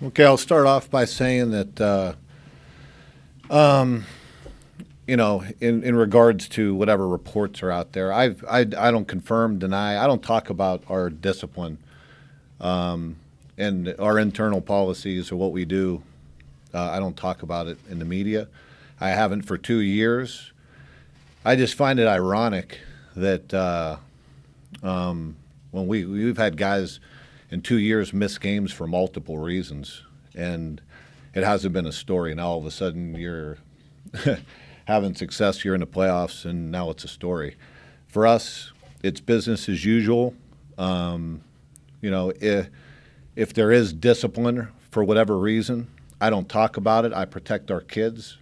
Okay, I'll start off by saying that, in regards to whatever reports are out there, I don't confirm, deny. I don't talk about our discipline and our internal policies or what we do. I don't talk about it in the media. I haven't for 2 years. I just find it ironic that when we've had guys in 2 years miss games for multiple reasons, and it hasn't been a story. Now all of a sudden you're having success, you're in the playoffs, and now it's a story. For us, it's business as usual. Um, if there is discipline for whatever reason, I don't talk about it. I protect our kids.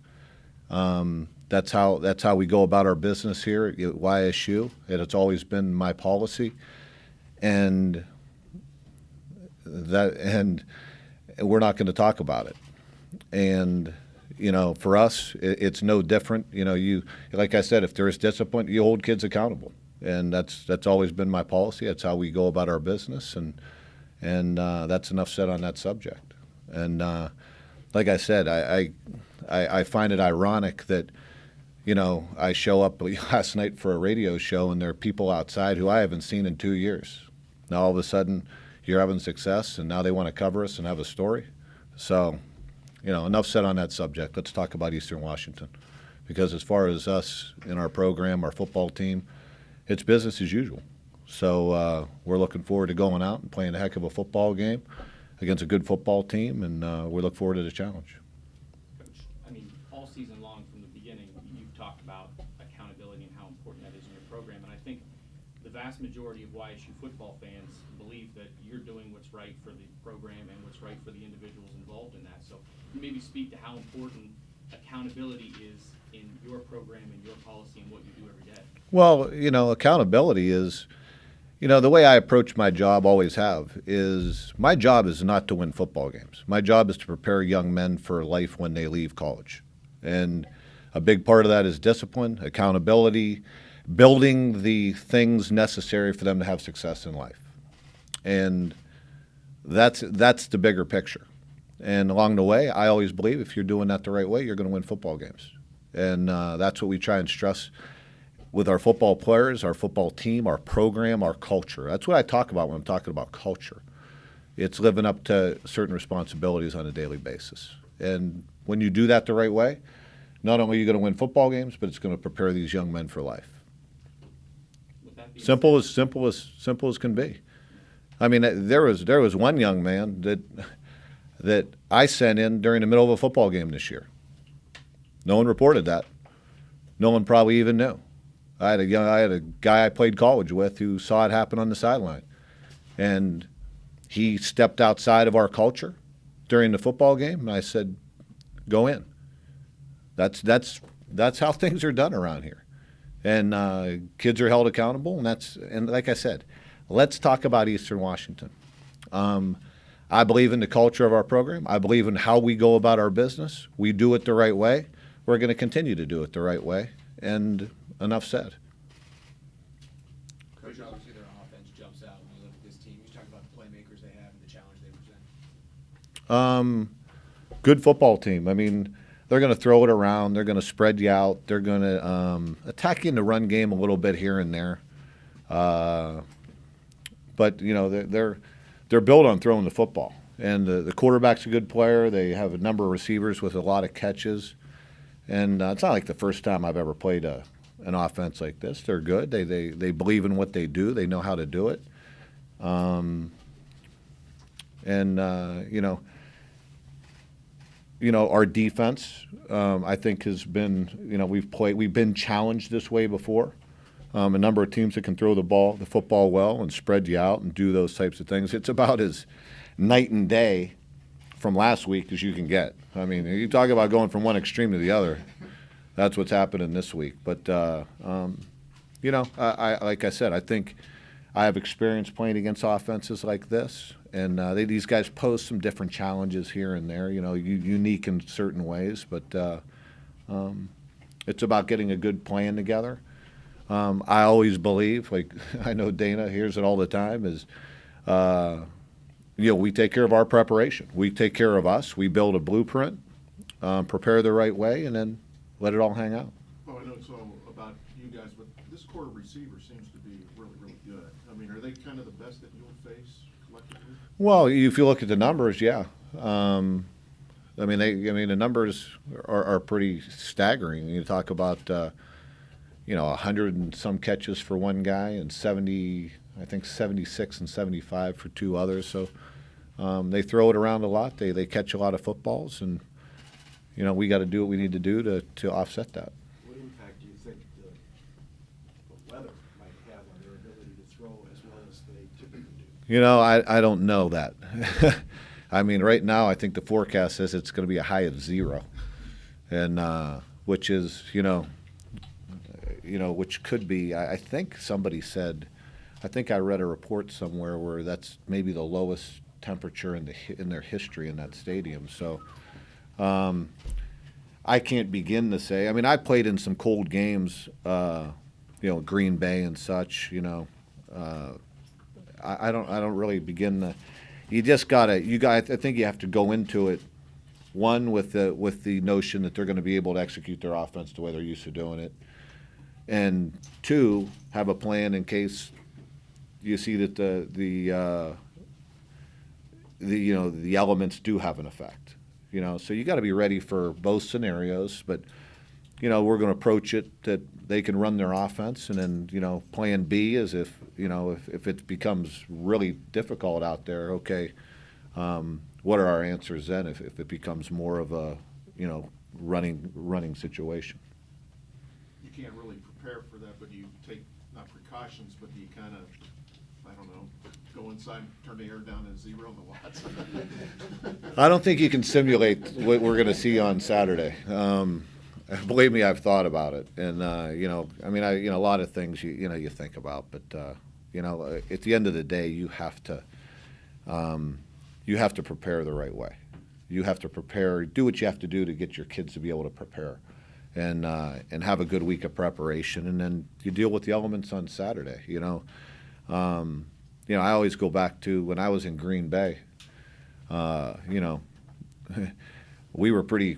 That's how we go about our business here at YSU, and it's always been my policy. And and we're not going to talk about it. And for us, it's no different. Like I said, if there is discipline, you hold kids accountable, and that's always been my policy. That's how we go about our business, and that's enough said on that subject. And like I said, I find it ironic that I show up last night for a radio show, and there are people outside who I haven't seen in 2 years. Now all of a sudden, you're having success, and now they want to cover us and have a story. So, enough said on that subject. Let's talk about Eastern Washington, because as far as us in our program, our football team, it's business as usual. So we're looking forward to going out and playing a heck of a football game against a good football team, and we look forward to the challenge. Coach, all season long from the beginning, you've talked about accountability and how important that is in your program. And I think the vast majority of YSU football fans believe that you're doing what's right for the program and what's right for the individuals involved in that. So maybe speak to how important accountability is in your program and your policy and what you do every day. Well, accountability is, the way I approach my job, always have, is my job is not to win football games. My job is to prepare young men for life when they leave college. And a big part of that is discipline, accountability, building the things necessary for them to have success in life. And that's the bigger picture. And along the way, I always believe if you're doing that the right way, you're going to win football games. And that's what we try and stress with our football players, our football team, our program, our culture. That's what I talk about when I'm talking about culture. It's living up to certain responsibilities on a daily basis. And when you do that the right way, not only are you going to win football games, but it's going to prepare these young men for life. Simple as can be. There was one young man that I sent in during the middle of a football game this year. No one reported that. No one probably even knew. I had a guy I played college with who saw it happen on the sideline, and he stepped outside of our culture during the football game, and I said, "Go in." That's how things are done around here, and kids are held accountable, and like I said, let's talk about Eastern Washington. I believe in the culture of our program. I believe in how we go about our business. We do it the right way. We're going to continue to do it the right way, and enough said. Coach, obviously their offense jumps out when you look at this team. You talk about the playmakers they have and the challenge they present. Good football team. They're going to throw it around. They're going to spread you out. They're going to attack you in the run game a little bit here and there. But they're built on throwing the football. And the quarterback's a good player. They have a number of receivers with a lot of catches. And it's not like the first time I've ever played an offense like this. They're good. They believe in what they do. They know how to do it. Our defense, I think, has been, we've been challenged this way before. A number of teams that can throw the football well and spread you out and do those types of things. It's about as night and day from last week as you can get. You talk about going from one extreme to the other. That's what's happening this week. But, like I said, I think I have experience playing against offenses like this. And these guys pose some different challenges here and there, unique in certain ways. But it's about getting a good plan together. I always believe, like I know Dana hears it all the time, is we take care of our preparation. We take care of us. We build a blueprint, prepare the right way, and then let it all hang out. Well, I know it's all about you guys, but this core of receivers seems to be really, really good. I mean, are they kind of the best that you'll face collectively? Well, if you look at the numbers, yeah. I mean, the numbers are pretty staggering. You talk about, 100 and some catches for one guy and 70, I think 76 and 75 for two others. So they throw it around a lot. They catch a lot of footballs, and we got to do what we need to do to offset that. What impact do you think the weather might have on their ability to throw as well as they typically do? I don't know that. I mean, right now I think the forecast says it's going to be a high of 0, and which is which could be. I think somebody said, I think I read a report somewhere where that's maybe the lowest temperature in their history in that stadium. So I can't begin to say. I mean, I played in some cold games, Green Bay and such. I don't really begin to. You just gotta. I think you have to go into it, one with the notion that they're going to be able to execute their offense the way they're used to doing it, and two, have a plan in case you see that the elements do have an effect. So you got to be ready for both scenarios. But we're going to approach it that they can run their offense, and then plan B is if it becomes really difficult out there. Okay, what are our answers then if it becomes more of a running situation? You can't really prepare for that, but do you take, not precautions, but do you kind of, I don't know, go inside and turn the air down to 0 in the watts? I don't think you can simulate what we're going to see on Saturday. Believe me, I've thought about it, and a lot of things you think about, but at the end of the day, you have to prepare the right way. You have to prepare, do what you have to do to get your kids to be able to prepare, and have a good week of preparation, and then you deal with the elements on Saturday. I always go back to when I was in Green Bay. We were pretty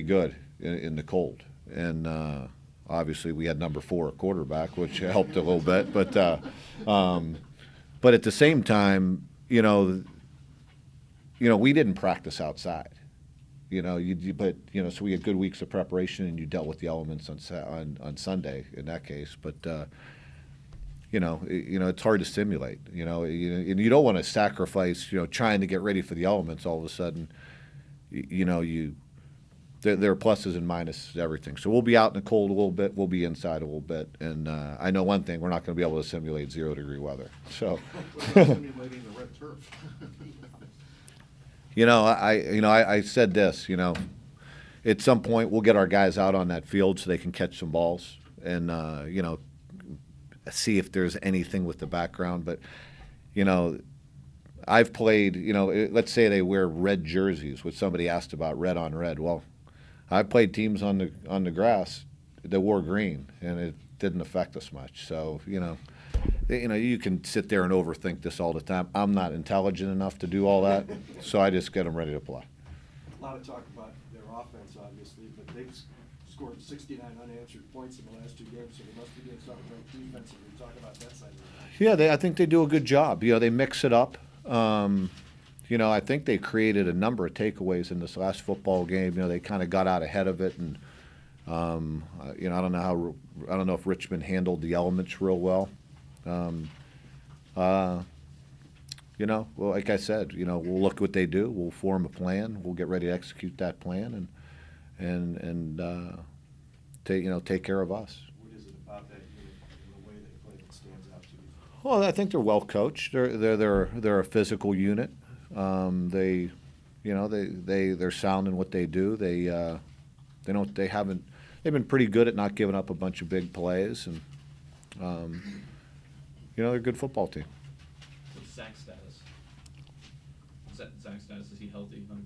good in the cold, and obviously we had number 4 at quarterback, which helped a little bit. But at the same time, we didn't practice outside. So we had good weeks of preparation, and you dealt with the elements on Sunday in that case. But it's hard to simulate. And you don't want to sacrifice. Trying to get ready for the elements. All of a sudden, there are pluses and minuses to everything. So we'll be out in the cold a little bit. We'll be inside a little bit. And I know one thing: we're not going to be able to simulate 0-degree weather. So. Simulating the red turf. I said this. At some point we'll get our guys out on that field so they can catch some balls and see if there's anything with the background. But I've played. Let's say they wear red jerseys, which somebody asked about red on red. Well, I've played teams on the grass that wore green, and it didn't affect us much. So you can sit there and overthink this all the time. I'm not intelligent enough to do all that, so I just get them ready to play. A lot of talk about their offense, obviously, but they've scored 69 unanswered points in the last 2 games, so they must be doing something right defensively. Talk about that side of the ball. Yeah, I think they do a good job. They mix it up. I think they created a number of takeaways in this last football game. They kind of got out ahead of it, and I don't know if Richmond handled the elements real well. Well, like I said, we'll look what they do. We'll form a plan. We'll get ready to execute that plan, and take care of us. What is it about that unit and the way they play that stands out to you? Well, I think they're well coached. They're a physical unit. They're sound in what they do. They've been pretty good at not giving up a bunch of big plays, and they're a good football team. What's Zach's status? Zach's status, is he healthy 100%?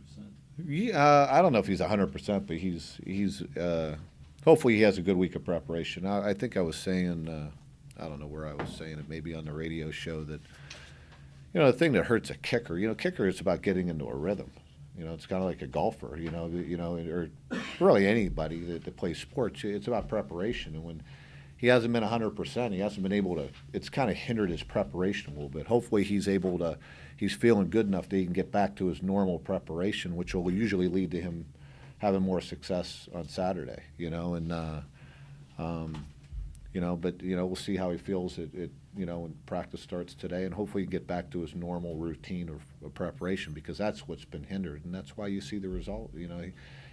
Yeah, I don't know if he's 100%, but he's hopefully he has a good week of preparation. I think I was saying, I don't know where I was saying it, maybe on the radio show that, the thing that hurts a kicker, kicker is about getting into a rhythm. It's kind of like a golfer, or really anybody that plays sports. It's about preparation, and when he hasn't been 100%, he hasn't been able to. It's kind of hindered his preparation a little bit. Hopefully, he's able to. He's feeling good enough that he can get back to his normal preparation, which will usually lead to him having more success on Saturday. But we'll see how he feels when practice starts today, and hopefully he get back to his normal routine of preparation, because that's what's been hindered, and that's why you see the result.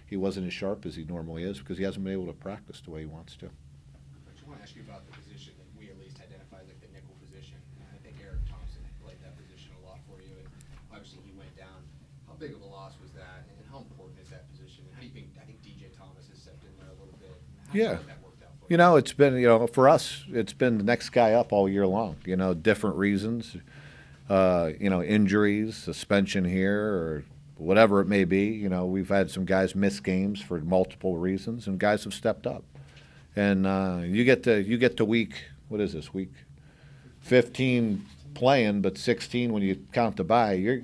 He wasn't as sharp as he normally is because he hasn't been able to practice the way he wants to. I just want to ask you about the position that we at least identified, like the nickel position. And I think Eric Thompson played that position a lot for you, and obviously he went down. How big of a loss was that, and how important is that position? And how do you think? I think DJ Thomas has stepped in there a little bit. How do you Yeah. think that worked out for you? It's been, for us, it's been the next guy up all year long. Different reasons, injuries, suspension here, or whatever it may be. We've had some guys miss games for multiple reasons, and guys have stepped up. And you get to week, what is this, week 15 playing, but 16 when you count the bye. You're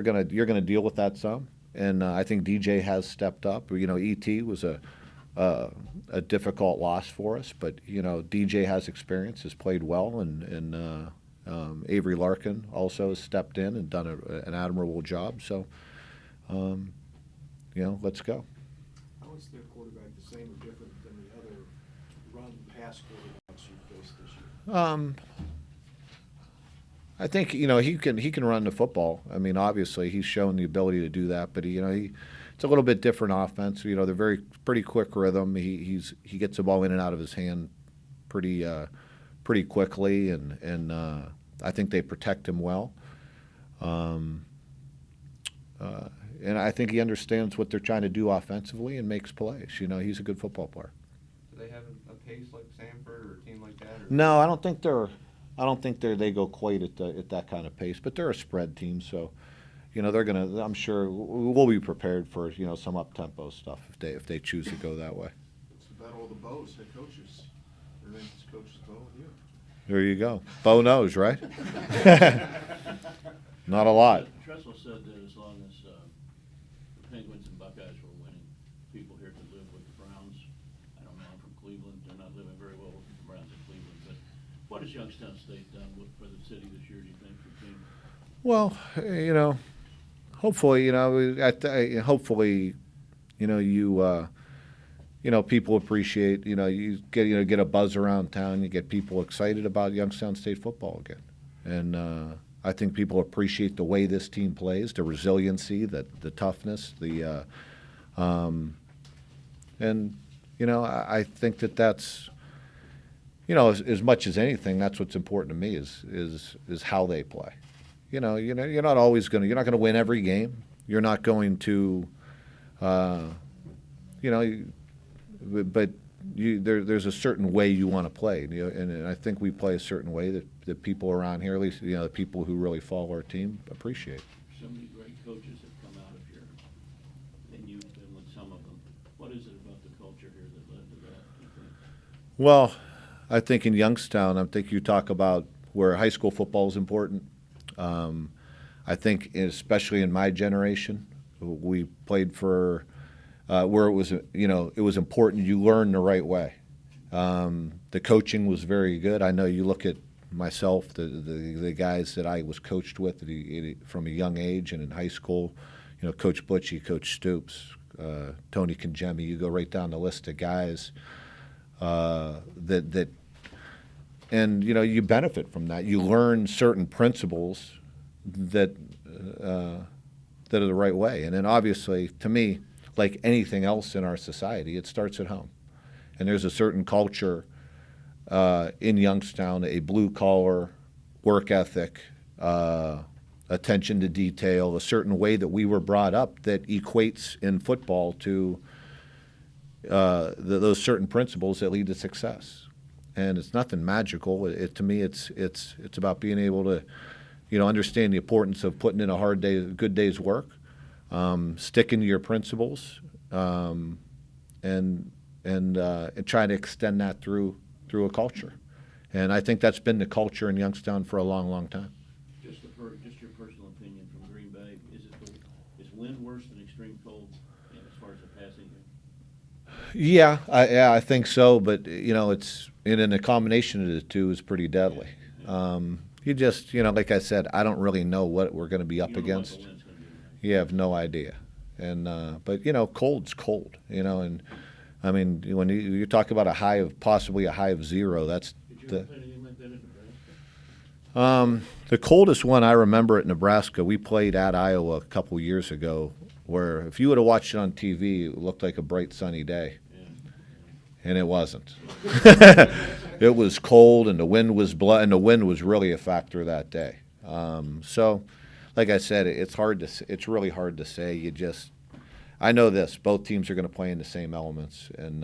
gonna deal with that some. And I think DJ has stepped up. ET was a difficult loss for us, but DJ has experience, has played well, and Avery Larkin also has stepped in and done an admirable job. So, let's go. How is their quarterback the same or different than the other run-pass quarterbacks you faced this year? I think he can run the football. I mean, obviously he's shown the ability to do that, but it's a little bit different offense. They're pretty quick rhythm. He gets the ball in and out of his hand pretty quickly, and I think they protect him well. And I think he understands what they're trying to do offensively and makes plays. He's a good football player. Do they have a pace like Sanford or a team like that? Or? No, I don't think they go quite at that kind of pace, but they're a spread team, so they're gonna. I'm sure we'll be prepared for some up tempo stuff if they choose to go that way. It's the battle of the Bows, head coaches. Their name's Coach Bo and you. There you go. Bo knows, right? Not a lot. Tressel said that as long as the Penguins and Buckeyes were winning, people here could live with the Browns. I don't know, I'm from Cleveland. They're not living very well with the Browns in Cleveland. But what has Youngstown State done for the city this year, do you think, your team? Well, hopefully, hopefully, people appreciate, you get a buzz around town, you get people excited about Youngstown State football again. And I think people appreciate the way this team plays, the resiliency, the toughness, I think that's, as much as anything, that's what's important to me is how they play. You're not always you're not gonna win every game. You're not going to, but there's a certain way you want to play, and I think we play a certain way that people around here, at least the people who really follow our team, appreciate. So many great coaches have come out of here, and you've been with some of them. What is it about the culture here that led to that, you think? Well, I think in Youngstown, you talk about where high school football is important. I think, especially in my generation, we played for where it was, it was important you learn the right way. The coaching was very good. I know you look at myself, the guys that I was coached with from a young age and in high school, Coach Butchie, Coach Stoops, Tony Congemi. You go right down the list of guys that you benefit from that. You learn certain principles that are the right way. And then obviously, to me, like anything else in our society, it starts at home. And there's a certain culture in Youngstown, a blue-collar work ethic, attention to detail, a certain way that we were brought up that equates in football to those certain principles that lead to success. And it's nothing magical. To me, it's about being able to, understand the importance of putting in a good day's work, sticking to your principles, and trying to extend that through a culture. And I think that's been the culture in Youngstown for a long, long time. Just your personal opinion from Green Bay, is wind worse than extreme cold as far as the passing game? Yeah, I think so. But it's in a combination of the two is pretty deadly. You just, like I said, I don't really know what we're going to be up You don't know what against. the wind's gonna be like. You have no idea. And but cold's cold. And I mean when you talk about possibly a high of 0, that's Did you ever play anything like that in Nebraska? the coldest one I remember at Nebraska. We played at Iowa a couple years ago, where if you would have watched it on TV, it looked like a bright sunny day. Yeah. And it wasn't. It was cold, and the wind was and the wind was really a factor that day. So, like I said, it's really hard to say. I know this: both teams are going to play in the same elements, and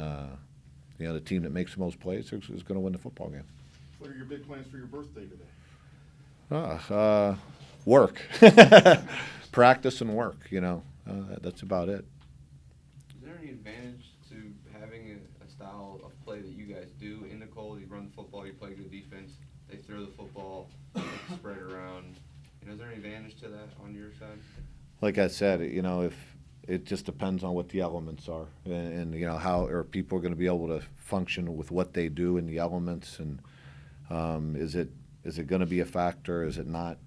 the team that makes the most plays is going to win the football game. What are your big plans for your birthday today? Work, practice, and work. That's about it. Is there any advantage to having a style of play that you guys do in the cold? You run the football, you play good defense, they throw the football, spread it around. Is there any advantage to that on your side? Like I said, if it just depends on what the elements are, and how are people going to be able to function with what they do in the elements, and is it going to be a factor? Is it not?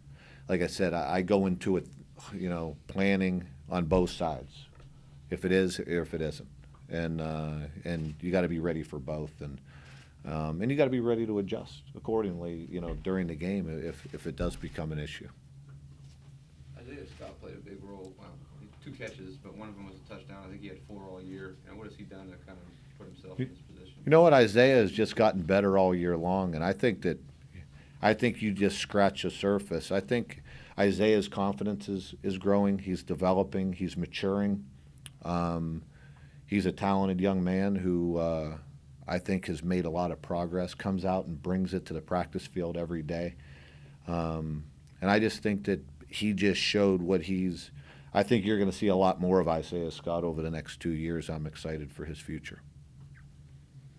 Like I said, I go into it, planning on both sides, if it is or if it isn't, and you got to be ready for both, and you got to be ready to adjust accordingly, during the game if it does become an issue. Isaiah Scott played a big role. Well, 2 catches, but one of them was a touchdown. I think he had 4 all year. And what has he done to kind of put himself in this position? You know what? Isaiah has just gotten better all year long, and I think you just scratch the surface. I think Isaiah's confidence is growing. He's developing. He's maturing. He's a talented young man who I think has made a lot of progress, comes out and brings it to the practice field every day. And I just think that he just showed what I think you're going to see a lot more of Isaiah Scott over the next 2 years. I'm excited for his future.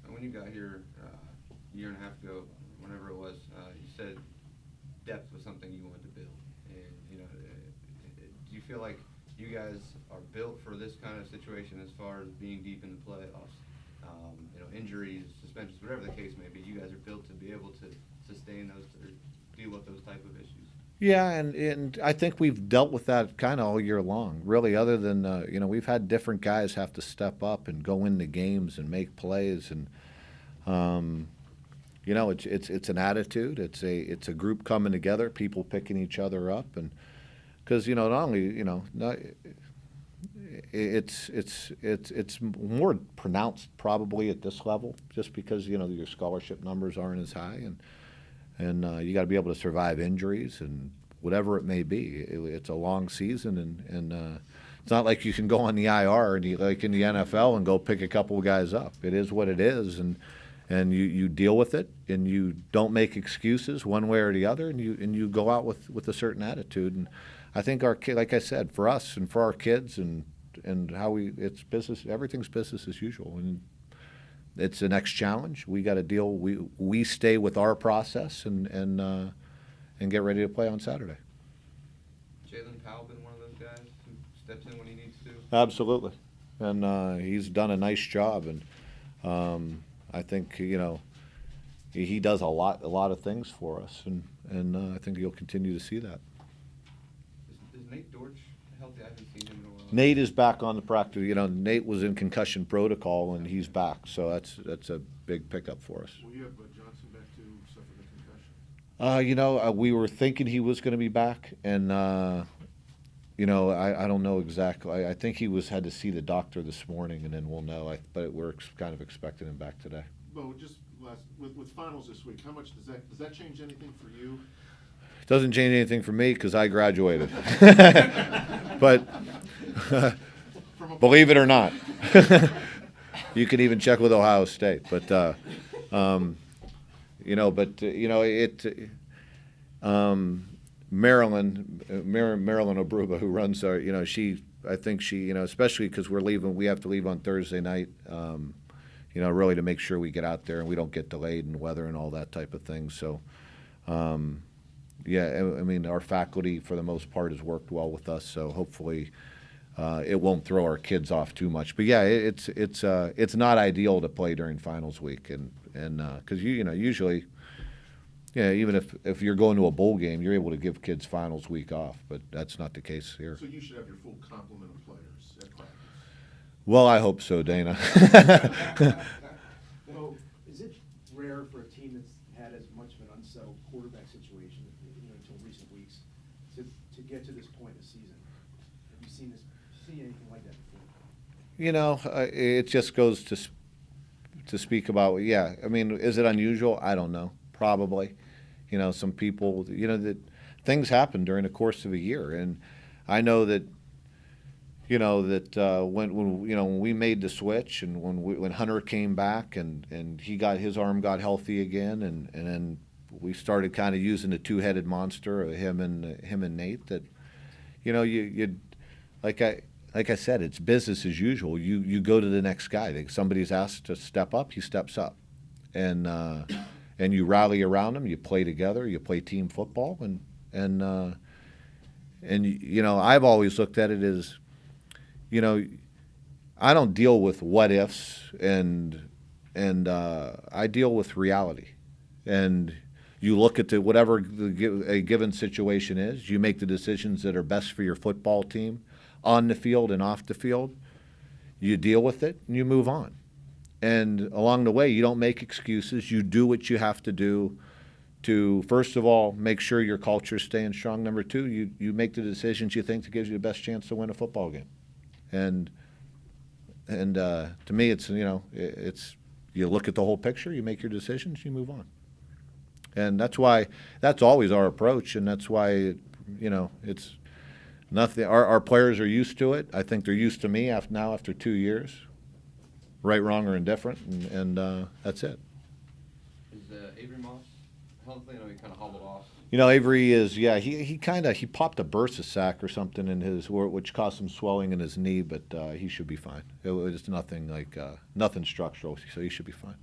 When you got here a year and a half ago, whenever it was, you said depth was something you wanted to build. And, do you feel like you guys are built for this kind of situation as far as being deep in the playoffs? Injuries, suspensions, whatever the case may be, you guys are built to be able to sustain those, or deal with those type of issues? Yeah, and I think we've dealt with that kind of all year long, really, other than, we've had different guys have to step up and go into games and make plays. And, it's an attitude. It's a group coming together, people picking each other up. And because, not only, it's more pronounced probably at this level, just because, your scholarship numbers aren't as high. And you got to be able to survive injuries and whatever it may be. It's a long season, and it's not like you can go on the IR and like in the NFL and go pick a couple of guys up. It is what it is, and you deal with it, and you don't make excuses one way or the other, and you go out with a certain attitude. And I think like I said, for us and for our kids and how it's business. Everything's business as usual, and it's the next challenge. We got to deal. We stay with our process and get ready to play on Saturday. Jalen Powell been one of those guys who steps in when he needs to? Absolutely, and he's done a nice job. And I think he does a lot of things for us, and I think you'll continue to see that. Is Nate Dortch healthy? I haven't seen him in a while. Nate is back on the practice. Nate was in concussion protocol, and he's back. So that's a big pickup for us. Will you have Johnson back to suffer the concussion? We were thinking he was going to be back, and I don't know exactly. I think he had to see the doctor this morning, and then we'll know. But we're kind of expecting him back today. Bo, just with finals this week, how much does that change anything for you? It doesn't change anything for me because I graduated. But believe it or not, you can even check with Ohio State. But Marilyn Obruba, who runs our, I think she, especially because we have to leave on Thursday night. really to make sure we get out there and we don't get delayed in weather and all that type of thing. So, yeah, I mean, our faculty for the most part has worked well with us, so hopefully it won't throw our kids off too much. But yeah, it's not ideal to play during finals week, and because usually, yeah, even if you're going to a bowl game, you're able to give kids finals week off, but that's not the case here. So you should have your full complement of players at practice. Well, I hope so, Dana. Well, is it rare for a team that's had as much of an unsettled quarterback situation, until recent weeks, to get to this point in the season? Have you seen anything like that before? It just goes to speak about, yeah, I mean, is it unusual? I don't know. Probably. Some people, that things happen during the course of a year. And I know that, when we made the switch and when Hunter came back and his arm got healthy again and then we started kind of using the two-headed monster of him and Nate, that, you like I said, it's business as usual. You go to the next guy. Somebody's asked to step up, he steps up. And you rally around them, you play together, you play team football, and I've always looked at it as, I don't deal with what ifs, and I deal with reality. And you look at whatever a given situation is, you make the decisions that are best for your football team on the field and off the field. You deal with it and you move on. And along the way, you don't make excuses. You do what you have to do to, first of all, make sure your culture's staying strong. Number two, you make the decisions you think that gives you the best chance to win a football game. And to me, it's you look at the whole picture, you make your decisions, you move on. And that's always our approach, and that's why it's nothing. Our players are used to it. I think they're used to me after 2 years. Right, wrong, or indifferent, and that's it. Is Avery Moss healthy? I know he kind of hobbled off. Avery is, yeah, he popped a bursa sac or something in which caused some swelling in his knee, but he should be fine. It was nothing nothing structural, so he should be fine.